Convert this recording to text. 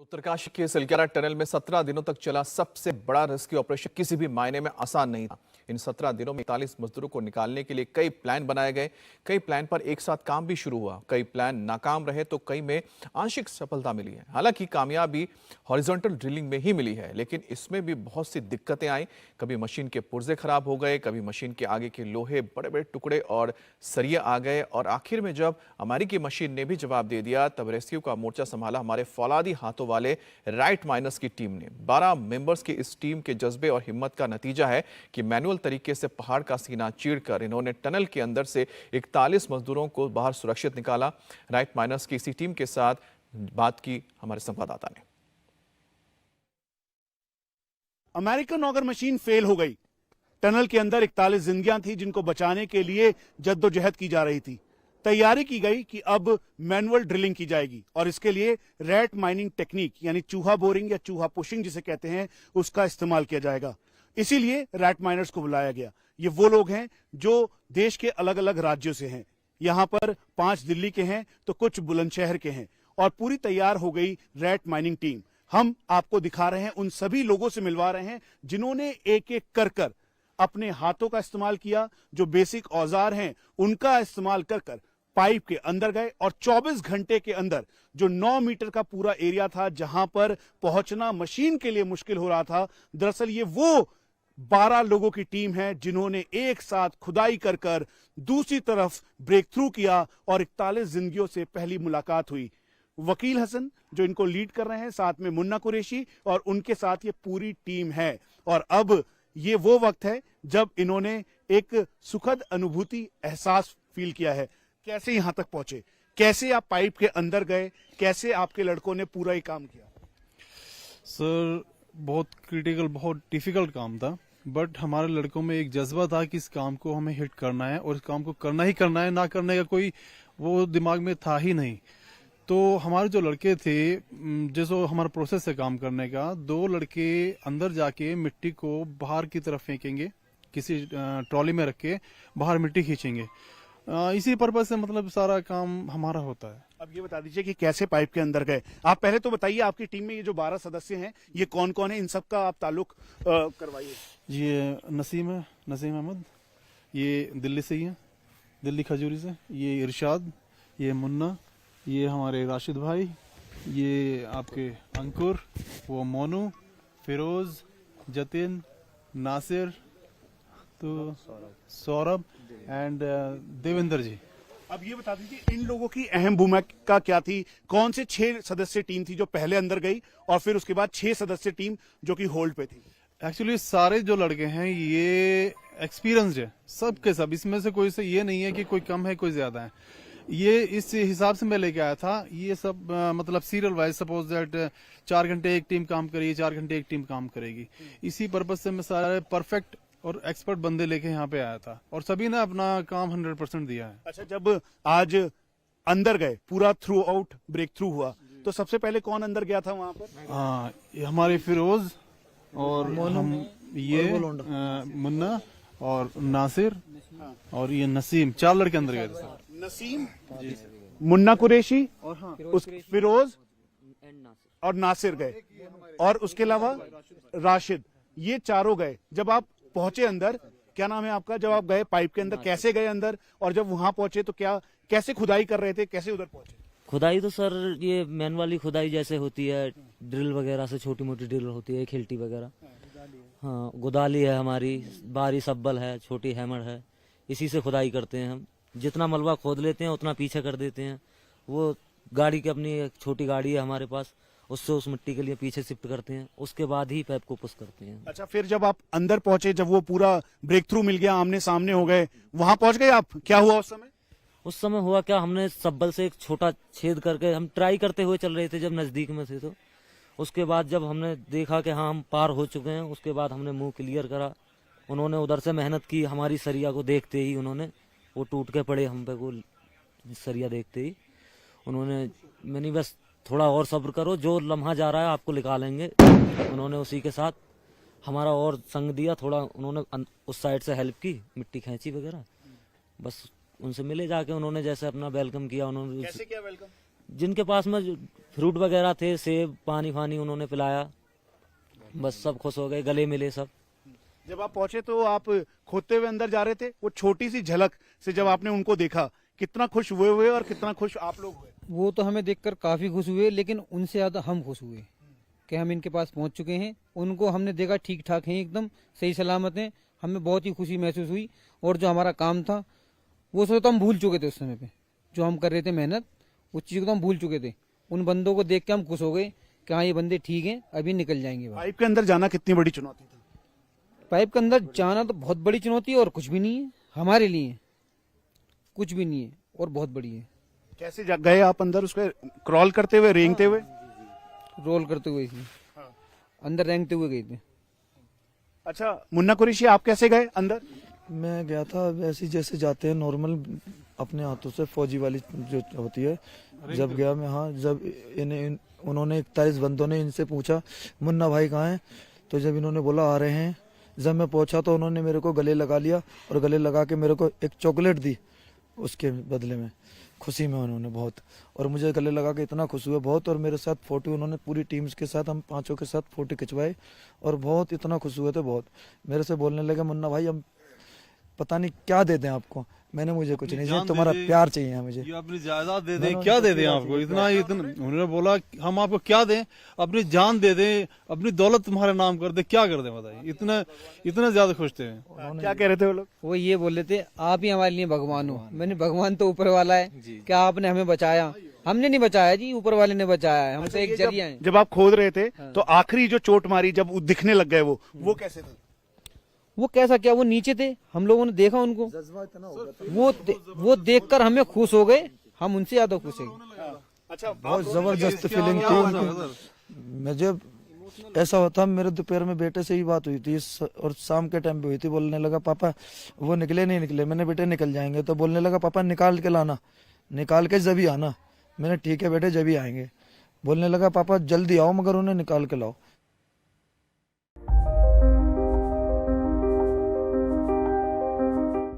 उत्तरकाशी के सिलक्यारा टनल में 17 दिनों तक चला सबसे बड़ा रेस्क्यू ऑपरेशन किसी भी मायने में आसान नहीं था। इन 17 दिनों में 41 मजदूरों को निकालने के लिए कई प्लान बनाए गए। कई प्लान पर एक साथ काम भी शुरू हुआ। कई प्लान नाकाम रहे तो कई में आंशिक सफलता मिली है। हालांकि कामयाबी हॉरिजॉन्टल ड्रिलिंग में ही मिली है, लेकिन इसमें भी बहुत सी दिक्कतें आई। कभी मशीन के पुर्जे खराब हो गए, कभी मशीन के आगे के लोहे बड़े बड़े टुकड़े और सरिये आ गए, और आखिर में जब अमेरिकी मशीन ने भी जवाब दे दिया तब रेस्क्यू का मोर्चा संभाला हमारे फौलादी हाथों वाले राइट माइनर्स की टीम ने। 12 मेंबर्स की इस टीम के जज्बे और हिम्मत का नतीजा है कि मैनुअल तरीके से पहाड़ का सीना चीरकर इन्होंने टनल के अंदर से 41 मजदूरों को बाहर सुरक्षित निकाला। राइट माइनर्स की इसी टीम के साथ बात की हमारे संवाददाता ने। अमेरिकन ऑगर मशीन फेल हो गई। टनल के अंदर 41 जिंदगियां थी जिनको बचाने के लिए जद्दोजहद की जा रही थी। तैयारी की गई कि अब मैनुअल ड्रिलिंग की जाएगी और इसके लिए रैट माइनिंग टेक्निक यानी चूहा बोरिंग या चूहा पुशिंग जिसे कहते हैं उसका इस्तेमाल किया जाएगा। इसीलिए रैट माइनर्स को बुलाया गया। ये वो लोग हैं जो देश के अलग अलग राज्यों से हैं। यहां पर 5 दिल्ली के हैं तो कुछ बुलंदशहर के हैं और पूरी तैयार हो गई रैट माइनिंग टीम। हम आपको दिखा रहे हैं, उन सभी लोगों से मिलवा रहे हैं जिन्होंने एक एक कर अपने हाथों का इस्तेमाल किया, जो बेसिक औजार हैं उनका इस्तेमाल कर पाइप के अंदर गए और 24 घंटे के अंदर जो 9 मीटर का पूरा एरिया था जहां पर पहुंचना मशीन के लिए मुश्किल हो रहा था, दरअसल ये वो 12 लोगों की टीम है जिन्होंने एक साथ खुदाई कर दूसरी तरफ ब्रेक थ्रू किया और 41 जिंदगियों से पहली मुलाकात हुई। वकील हसन जो इनको लीड कर रहे हैं, साथ में मुन्ना कुरैशी और उनके साथ ये पूरी टीम है। और अब ये वो वक्त है जब इन्होंने एक सुखद अनुभूति, एहसास फील किया है। कैसे यहां तक पहुंचे, कैसे आप पाइप के अंदर गए, कैसे आपके लड़कों ने पूरा ही काम किया? सर बहुत क्रिटिकल, बहुत डिफिकल्ट काम था, बट हमारे लड़कों में एक जज्बा था कि इस काम को हमें हिट करना है और इस काम को करना ही करना है, ना करने का कोई वो दिमाग में था ही नहीं। तो हमारे जो लड़के थे, जैसे हमारा प्रोसेस है काम करने का, 2 लड़के अंदर जाके मिट्टी को बाहर की तरफ फेंकेंगे, किसी ट्रॉली में रख के बाहर मिट्टी खींचेंगे। इसी पर्पज से मतलब सारा काम हमारा होता है। अब ये बता दीजिए कि कैसे पाइप के अंदर गए। आप पहले तो बताइए, आपकी टीम में ये जो 12 सदस्य हैं ये कौन कौन है, इन सब का आप ताल्लुक करवाइए। ये नसीम है, नसीम अहमद, ये दिल्ली से ही है, दिल्ली खजूरी से। ये इरशाद, ये मुन्ना, ये हमारे राशिद भाई, ये आपके अंकुर, वो मोनू, फिरोज, जतिन, नासिर, तो सौरभ एंड देवेंद्र जी। अब ये बता दीजिए इन लोगों की अहम भूमिका क्या थी? कौन से 6 सदस्य टीम थी जो पहले अंदर गई और फिर उसके बाद 6 सदस्य टीम जो कि होल्ड पे थी? एक्चुअली सारे जो लड़के हैं ये एक्सपीरियंस्ड है, सब के सब। इसमें से कोई से ये नहीं है कि कोई कम है कोई ज्यादा है। ये इस हिसाब से मैं लेके आया था। ये सब मतलब सीरियल वाइज, सपोज दैट 4 घंटे एक टीम काम करेगी, 4 घंटे एक टीम काम करेगी। इसी पर्पज से मैं सारे परफेक्ट और एक्सपर्ट बंदे लेके यहाँ पे आया था और सभी ने अपना काम 100% दिया है। अच्छा, जब आज अंदर गए, पूरा थ्रू आउट ब्रेक थ्रू हुआ, तो सबसे पहले कौन अंदर गया था वहां पर? हाँ, ये हमारे फिरोज और हम, ये मुन्ना और नासिर और ये नसीम, 4 लड़के अंदर गए थे सर। नसीम, मुन्ना कुरैशी और फिरोज और नासिर गए, और उसके अलावा राशिद, ये चारों गए। जब आप पहुंचे अंदर, क्या नाम है आपका, जब आप गए पाइप के अंदर कैसे गए अंदर, और जब वहां पहुंचे तो क्या, कैसे खुदाई कर रहे थे, कैसे उधर पहुंचे? खुदाई तो सर ये मैनुअली खुदाई जैसे होती है, ड्रिल वगैरह से, छोटी मोटी ड्रिल होती है, खिल्टी वगैरह। हाँ, गोदाली है हमारी, बारी सब्बल है, छोटी हैमर है, इसी से खुदाई करते हैं हम। जितना मलबा खोद लेते हैं उतना पीछे कर देते हैं। वो गाड़ी की अपनी एक छोटी गाड़ी है हमारे पास, उससे उस मिट्टी के लिए पीछे शिफ्ट करते हैं, उसके बाद ही पाइप को पुश करते हैं। अच्छा, फिर जब आप अंदर पहुंचे, जब वो पूरा ब्रेक थ्रू मिल गया, आमने सामने हो गए, वहां पहुंच गए आप, क्या हुआ उस समय? उस समय हुआ क्या, हमने सब्बल से एक छोटा छेद करके हम ट्राई करते हुए चल रहे थे जब नजदीक में थे। तो उसके बाद जब हमने देखा कि हाँ हम पार हो चुके हैं, उसके बाद हमने मुंह क्लियर करा। उन्होंने उधर से मेहनत की, हमारी सरिया को देखते ही उन्होंने, वो टूट के पड़े हम पे, वो सरिया देखते ही उन्होंने, मैंने बस थोड़ा और सब्र करो, जो लम्हा जा रहा है आपको निकालेंगे। उन्होंने उसी के साथ हमारा और संग दिया, थोड़ा उन्होंने उस साइड से हेल्प की, मिट्टी खींची वगैरह। बस उनसे मिले जाके, उन्होंने जैसे अपना वेलकम किया। उन्होंने कैसे किया वेलकम? जिनके पास में फ्रूट वगैरह थे, सेब, पानी फानी उन्होंने पिलाया, बस सब खुश हो गए, गले मिले सब। जब आप पहुंचे तो आप खोदते हुए अंदर जा रहे थे, वो छोटी सी झलक से जब आपने उनको देखा, कितना खुश हुए और कितना खुश आप लोग हुए? वो तो हमें देखकर काफी खुश हुए, लेकिन उनसे ज्यादा हम खुश हुए कि हम इनके पास पहुंच चुके हैं। उनको हमने देखा ठीक ठाक हैं, एकदम सही सलामत हैं। हमें बहुत ही खुशी महसूस हुई, और जो हमारा काम था वो सब तो हम भूल चुके थे उस समय पे। जो हम कर रहे थे मेहनत, उस चीज को तो हम भूल चुके थे। उन बंदों को देख के हम खुश हो गए कि हाँ, ये बंदे ठीक हैं, अभी निकल जाएंगे बाहर। पाइप के अंदर जाना कितनी बड़ी चुनौती थी? पाइप के अंदर जाना तो बहुत बड़ी चुनौती है, और कुछ भी नहीं है हमारे लिए, कुछ भी नहीं है, और बहुत बड़ी है। कैसे गए आप अंदर, उसके क्रॉल करते हुए, रेंगते हुए? रोल करते हुए ही अंदर रेंगते हुए गए थे। अच्छा मुन्ना कुरैशी, आप कैसे गए अंदर? मैं गया था वैसे ही जैसे जाते हैं नॉर्मल, अपने हाथों से फौजी वाली जो होती है। जब गया मैं, हाँ, जब उन्होंने 41 बंदों ने इनसे पूछा मुन्ना भाई कहाँ हैं, तो जब इन्होंने बोला आ रहे हैं, जब मैं पहुंचा तो उन्होंने मेरे को गले लगा लिया, और गले लगा के मेरे को एक चॉकलेट दी उसके बदले में, खुशी में उन्होंने बहुत। और मुझे गले लगा के इतना खुश हुआ बहुत, और मेरे साथ फोटो उन्होंने पूरी टीम्स के साथ, हम 5 के साथ फोटो खिंचवाए, और बहुत इतना खुश हुए थे बहुत। मेरे से बोलने लगे मुन्ना भाई हम पता नहीं क्या दे दें आपको। मैंने मुझे कुछ नहीं चाहिए, तुम्हारा प्यार चाहिए मुझे। ये अपनी जायदाद दे दें, क्या दे दें आपको, इतना उन्होंने बोला हम आपको क्या दें, अपनी जान दे दें, अपनी दौलत तुम्हारे नाम कर दे, क्या कर दें बताइए। इतना ज्यादा खुश थे। क्या कह रहे थे वो लोग? वो ये बोल रहे थे आप ही हमारे लिए भगवान हो। मैंने भगवान तो ऊपर वाला है, क्या आपने हमें बचाया? हमने नहीं बचाया जी, ऊपर वाले ने बचाया है, हम तो एक जरिया है। जब आप खोद रहे थे तो आखिरी जो चोट मारी, जब वो दिखने लग गए, वो कैसे थे? वो कैसा क्या, वो नीचे थे, हम लोगों ने देखा उनको, वो देखकर हमें खुश हो गए, हम उनसे ज्यादा खुश हैं। अच्छा, बहुत जबरदस्त फीलिंग थी उनकी। मुझे ऐसा होता, मेरे दोपहर में बेटे से ही बात हुई थी, और शाम के टाइम पे हुई थी। बोलने लगा पापा वो निकले नहीं निकले, मैंने बेटे निकल जाएंगे, तो बोलने लगा पापा निकाल के लाना, निकाल के जब ही आना। मैंने ठीक है बेटे जब ही आएंगे। बोलने लगा पापा जल्दी आओ, मगर उन्हें निकाल के लाओ।